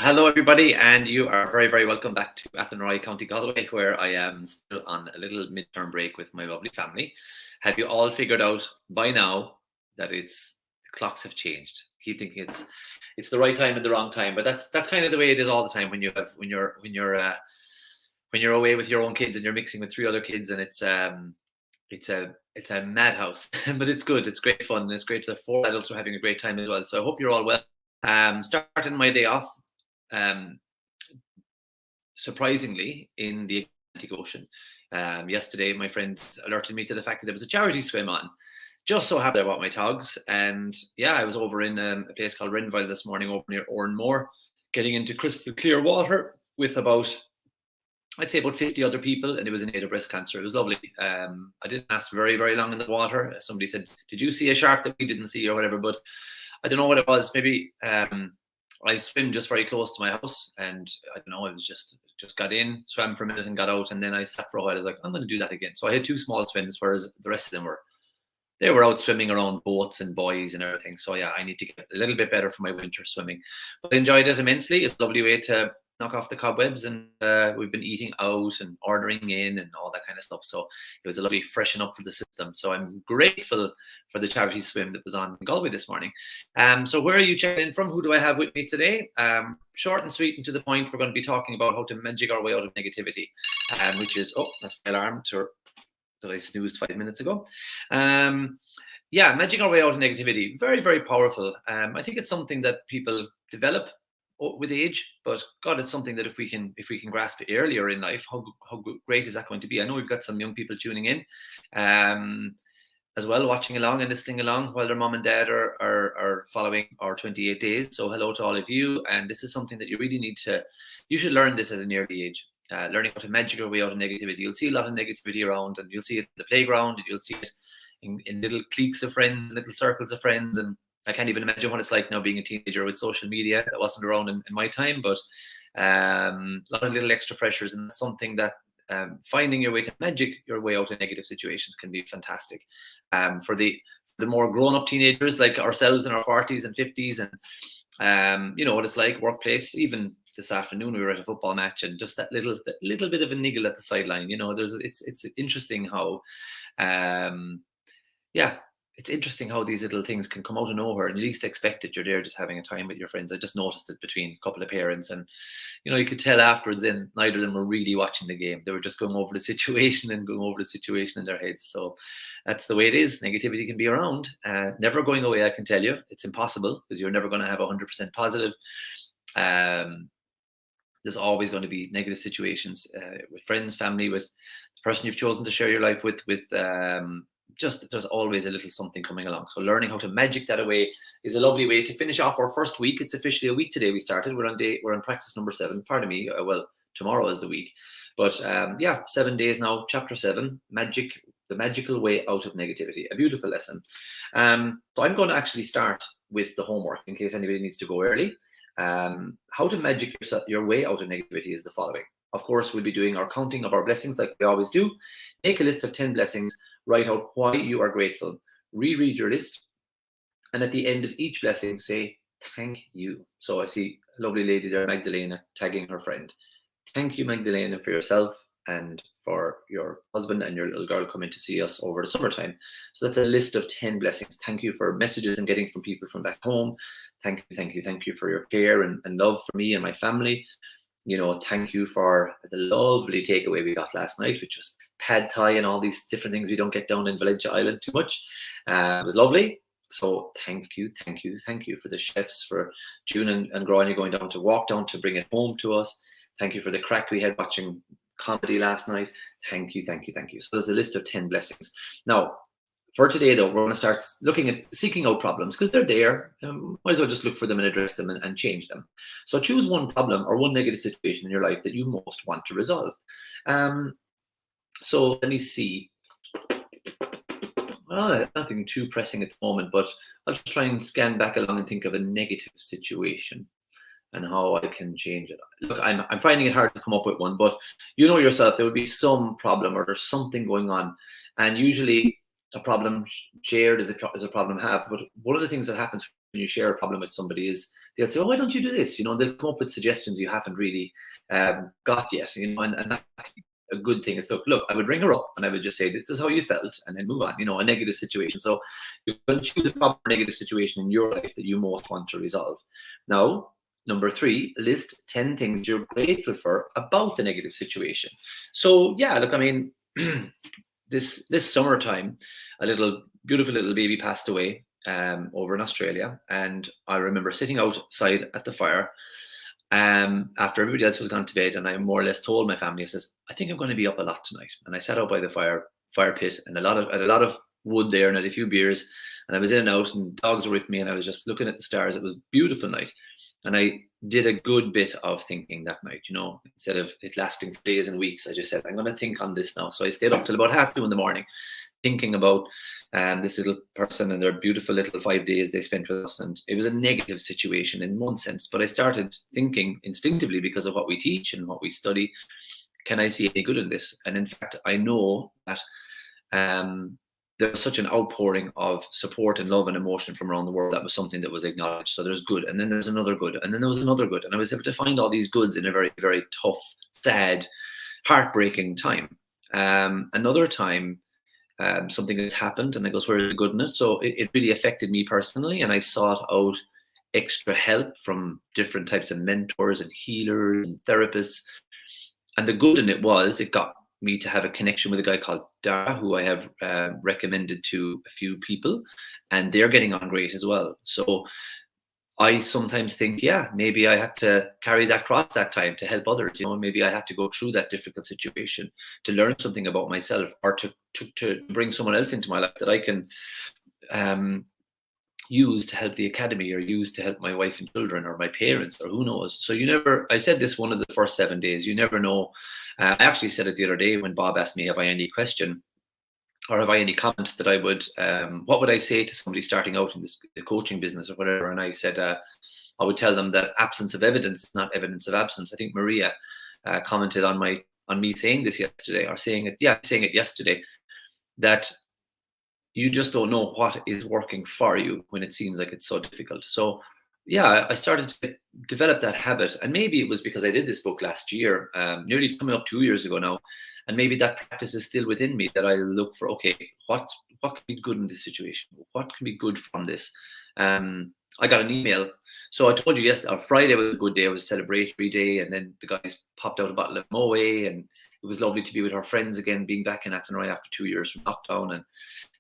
Hello, everybody, and you are very, very welcome back to Athenry, County Galway, where I am still on a little midterm break with my lovely family. Have you all figured out by now that the clocks have changed? Keep thinking it's the right time and the wrong time, but that's kind of the way it is all the time when you're away with your own kids and you're mixing with three other kids, and it's a madhouse, but it's good. It's great fun, and it's great that four adults are having a great time as well. So I hope you're all well. Starting my day off. Surprisingly, in the Atlantic Ocean. Yesterday, my friend alerted me to the fact that there was a charity swim on. Just so happened I bought my togs, and yeah, I was over in a place called Renville this morning, over near Oranmore, getting into crystal clear water with I'd say about 50 other people, and it was a native breast cancer. It was lovely. I didn't last very, very long in the water. Somebody said, "Did you see a shark that we didn't see," or whatever? But I don't know what it was. Maybe I swim just very close to my house, and I don't know. I was just got in, swam for a minute, and got out, and then I sat for a while. I was like, I'm going to do that again. So I had two small swims, whereas the rest of them were out swimming around boats and buoys and everything. So yeah, I need to get a little bit better for my winter swimming. But I enjoyed it immensely. It's a lovely way to knock off the cobwebs, and we've been eating out and ordering in and all that kind of stuff. So it was a lovely freshen up for the system. So I'm grateful for the charity swim that was on in Galway this morning. So where are you checking in from? Who do I have with me today? Short and sweet and to the point, we're going to be talking about how to magic our way out of negativity, which is, oh, that's my alarm that I snoozed 5 minutes ago. Yeah, magic our way out of negativity, very, very powerful. I think it's something that people develop with age, but God, it's something that if we can grasp it earlier in life, how great is that going to be? I know we've got some young people tuning in, as well, watching along and listening along while their mom and dad are following our 28 days. So hello to all of you, and this is something that you really you should learn this at an early age. Learning how to magic your way out of negativity. You'll see a lot of negativity around, and you'll see it in the playground, and you'll see it in little cliques of friends, little circles of friends, and I can't even imagine what it's like now being a teenager with social media. That wasn't around in my time, but a lot of little extra pressures, and something that finding your way to magic your way out of negative situations can be fantastic. For the more grown-up teenagers like ourselves in our 40s and 50s, and you know what it's like, workplace. Even this afternoon we were at a football match, and just that little bit of a niggle at the sideline. You know, it's interesting how yeah, it's interesting how these little things can come out of nowhere and you least expect it. You're there just having a time with your friends. I just noticed it between a couple of parents, and you know, you could tell afterwards then neither of them were really watching the game. They were just going over the situation in their heads. So that's the way it is. Negativity can be around, never going away. I can tell you, it's impossible, because you're never going to have 100% positive. There's always going to be negative situations with friends, family, with the person you've chosen to share your life with just there's always a little something coming along. So learning how to magic that away is a lovely way to finish off our first week. It's officially a week today. We started. We're on practice number 7. Pardon me. Well, tomorrow is the week, but yeah, 7 days now. Chapter 7, magic, the magical way out of negativity. A beautiful lesson. So I'm going to actually start with the homework in case anybody needs to go early. How to magic your way out of negativity is the following. Of course, we'll be doing our counting of our blessings like we always do. Make a list of 10 blessings. Write out why you are grateful. Reread your list. And at the end of each blessing, say, thank you. So I see a lovely lady there, Magdalena, tagging her friend. Thank you, Magdalena, for yourself and for your husband and your little girl coming to see us over the summertime. So that's a list of 10 blessings. Thank you for messages I'm getting from people from back home. Thank you for your care and love for me and my family. You know, thank you for the lovely takeaway we got last night, which was pad thai and all these different things we don't get down in Valentia Island too much. It was lovely. So thank you for the chefs, for June and Grania going down to walk down to bring it home to us. Thank you for the crack we had watching comedy last night. Thank you. So there's a list of 10 blessings. Now, for today, though, we're going to start looking at seeking out problems, because they're there. Might as well just look for them and address them and change them. So choose one problem or one negative situation in your life that you most want to resolve. So let me see. Well, nothing too pressing at the moment, but I'll just try and scan back along and think of a negative situation and how I can change it. Look, I'm finding it hard to come up with one, but you know yourself, there would be some problem or there's something going on, and usually a problem shared is a problem halved. But one of the things that happens when you share a problem with somebody is they'll say, "Oh, why don't you do this?" They'll come up with suggestions you haven't really got yet. And that's a good thing. It's look, I would ring her up and I would just say, "This is how you felt," and then move on. A negative situation. So you're going to choose a proper negative situation in your life that you most want to resolve. Now, number 3, list 10 things you're grateful for about the negative situation. So yeah, look, I mean, this summertime, a beautiful little baby passed away over in Australia, and I remember sitting outside at the fire after everybody else was gone to bed, and I more or less told my family, I says, "I think I'm going to be up a lot tonight." And I sat out by the fire pit, and I had a lot of wood there, and I had a few beers, and I was in and out, and dogs were with me, and I was just looking at the stars. It was a beautiful night, and I did a good bit of thinking that night. Instead of it lasting for days and weeks, I just said, "I'm going to think on this now." So I stayed up till about 2:30 in the morning, thinking about this little person and their beautiful little 5 days they spent with us. And it was a negative situation in one sense, but I started thinking instinctively, because of what we teach and what we study, can I see any good in this? And in fact, I know that there was such an outpouring of support and love and emotion from around the world. That was something that was acknowledged. So there's good, and then there's another good, and then there was another good, and I was able to find all these goods in a very, very tough, sad, heartbreaking time. Another time, something has happened, and I goes, "Where's the good in it?" So it really affected me personally, and I sought out extra help from different types of mentors and healers and therapists. And the good in it was, it got me to have a connection with a guy called Dara, who I have recommended to a few people, and they're getting on great as well. So I sometimes think, yeah, maybe I had to carry that cross that time to help others. Maybe I had to go through that difficult situation to learn something about myself, or to bring someone else into my life that I can use to help the academy, or use to help my wife and children, or my parents, or who knows. So I said this one of the first 7 days, you never know. I actually said it the other day when Bob asked me, have I any question or have I any comment that I would, what would I say to somebody starting out in the coaching business or whatever? And I said, I would tell them that absence of evidence is not evidence of absence. I think Maria commented on me saying this yesterday, or saying it yesterday, that you just don't know what is working for you when it seems like it's so difficult. So yeah, I started to develop that habit, and maybe it was because I did this book last year, nearly coming up 2 years ago now, and maybe that practice is still within me, that I look for, okay, what can be good in this situation? What can be good from this? I got an email. So I told you yesterday, Friday was a good day. It was a celebratory day, and then the guys popped out a bottle of Moe, and it was lovely to be with our friends again, being back in Athenry after 2 years from lockdown. And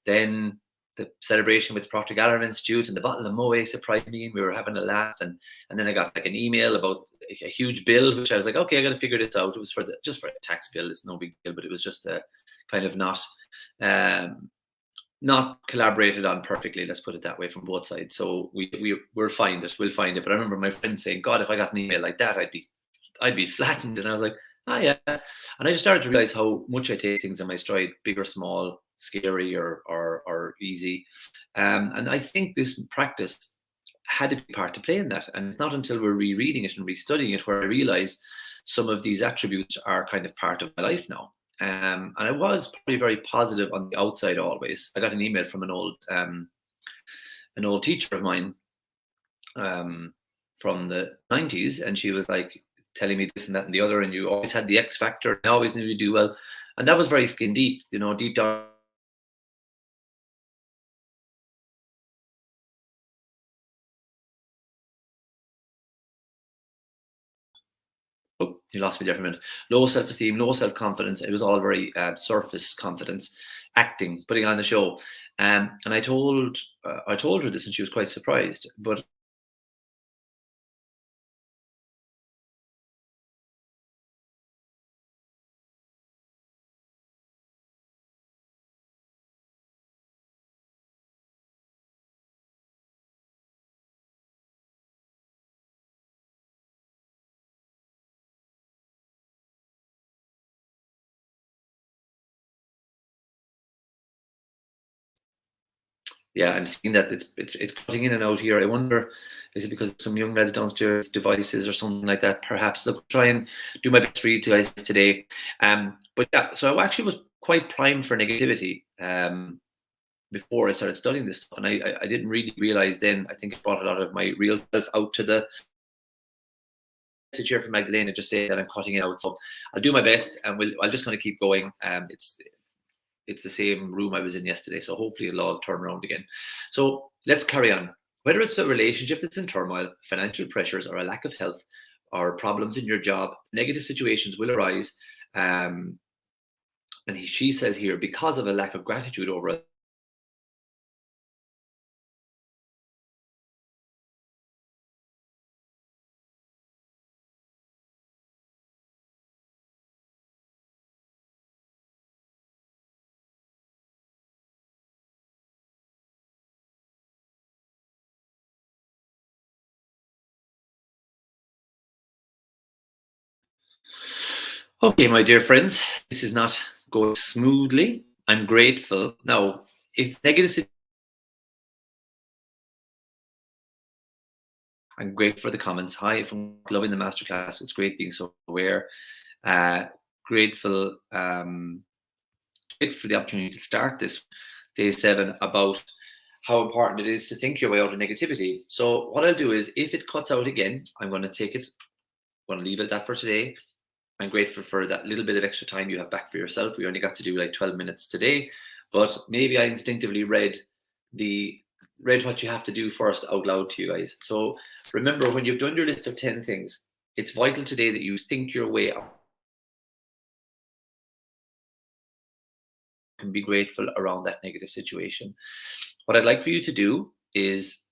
then the celebration with the Proctor Gallagher Institute, and the bottle of Moe surprised me, and we were having a laugh. And then I got like an email about a huge bill, which I was like, okay, I got to figure this out. It was just for a tax bill. It's no big deal, but it was just a kind of not collaborated on perfectly. Let's put it that way, from both sides. So we'll find it. But I remember my friend saying, God, if I got an email like that, I'd be flattened. And I was like, yeah. And I just started to realize how much I take things in my stride, big or small, scary or easy. And I think this practice had a big part to play in that. And it's not until we're rereading it and restudying it where I realize some of these attributes are kind of part of my life now. And I was probably very positive on the outside always. I got an email from an old teacher of mine from the 90s, and she was like telling me this and that and the other, and you always had the X factor, and I always knew you'd do well. And that was very skin deep, deep down. Oh, you lost me there for a minute. Low self-esteem, low self-confidence. It was all very surface confidence, acting, putting on the show. And I told her this, and she was quite surprised. But yeah, I'm seeing that it's cutting in and out here. I wonder, is it because some young lads downstairs devices or something like that? Perhaps. Look, try and do my best for you guys today. But yeah, so I actually was quite primed for negativity. before I started studying this stuff, and I didn't really realize then. I think it brought a lot of my real self out to the message here from Magdalena, just saying that I'm cutting it out. So I'll do my best, and I'm just going to keep going. It's the same room I was in yesterday, so hopefully it'll all turn around again. So let's carry on. Whether it's a relationship that's in turmoil, financial pressures, or a lack of health, or problems in your job, negative situations will arise. She says here, because of a lack of gratitude over it. Okay, my dear friends, this is not going smoothly. I'm grateful. Now, if negative, I'm grateful for the comments. Hi, from loving the masterclass. It's great being so aware. Grateful, grateful for the opportunity to start this day 7 about how important it is to think your way out of negativity. So what I'll do is, if it cuts out again, I'm going to take it. I'm going to leave it at that for today. I'm grateful for that little bit of extra time you have back for yourself. We only got to do like 12 minutes today, but maybe I instinctively read what you have to do first out loud to you guys. So remember, when you've done your list of 10 things, it's vital today that you think your way out and be grateful around that negative situation. What I'd like for you to do is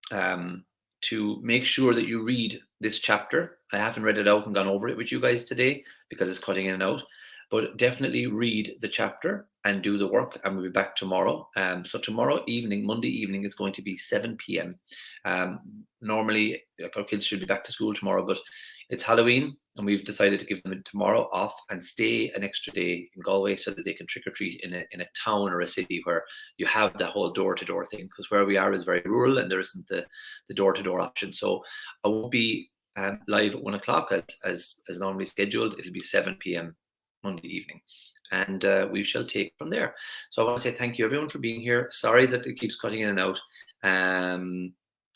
to make sure that you read this chapter. I haven't read it out and gone over it with you guys today because it's cutting in and out, but definitely read the chapter and do the work, and we'll be back tomorrow. So tomorrow evening, Monday evening, it's going to be 7 p.m. Normally, our kids should be back to school tomorrow, but it's Halloween, and we've decided to give them tomorrow off and stay an extra day in Galway so that they can trick or treat in a town or a city where you have the whole door-to-door thing, because where we are is very rural and there isn't the door-to-door option. So I won't be live at 1 o'clock as normally scheduled. It'll be 7 p.m. Monday evening, and we shall take from there. So I want to say thank you everyone for being here. Sorry that it keeps cutting in and out.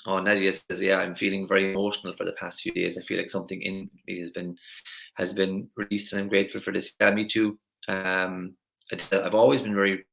Oh, Nadia says, yeah, I'm feeling very emotional for the past few days. I feel like something in me has been released, and I'm grateful for this. Yeah, me too. I've always been very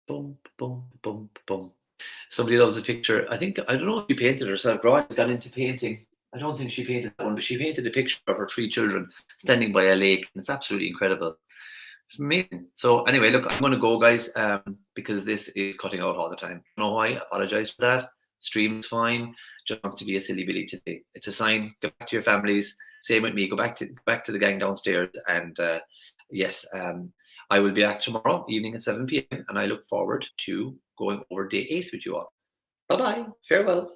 boom, boom, boom, boom. Somebody loves a picture. I don't know if she painted herself. Brian's gone into painting. I don't think she painted that one, but she painted a picture of her 3 children standing by a lake, and it's absolutely incredible. It's amazing. So anyway, look, I'm going to go, guys, because this is cutting out all the time. You know why? I apologize for that. Stream's fine. Just wants to be a silly Billy today. It's a sign. Go back to your families. Same with me. Go back to the gang downstairs. And yes, I will be back tomorrow evening at 7 p.m. and I look forward to going over day 8 with you all. Bye bye. Farewell.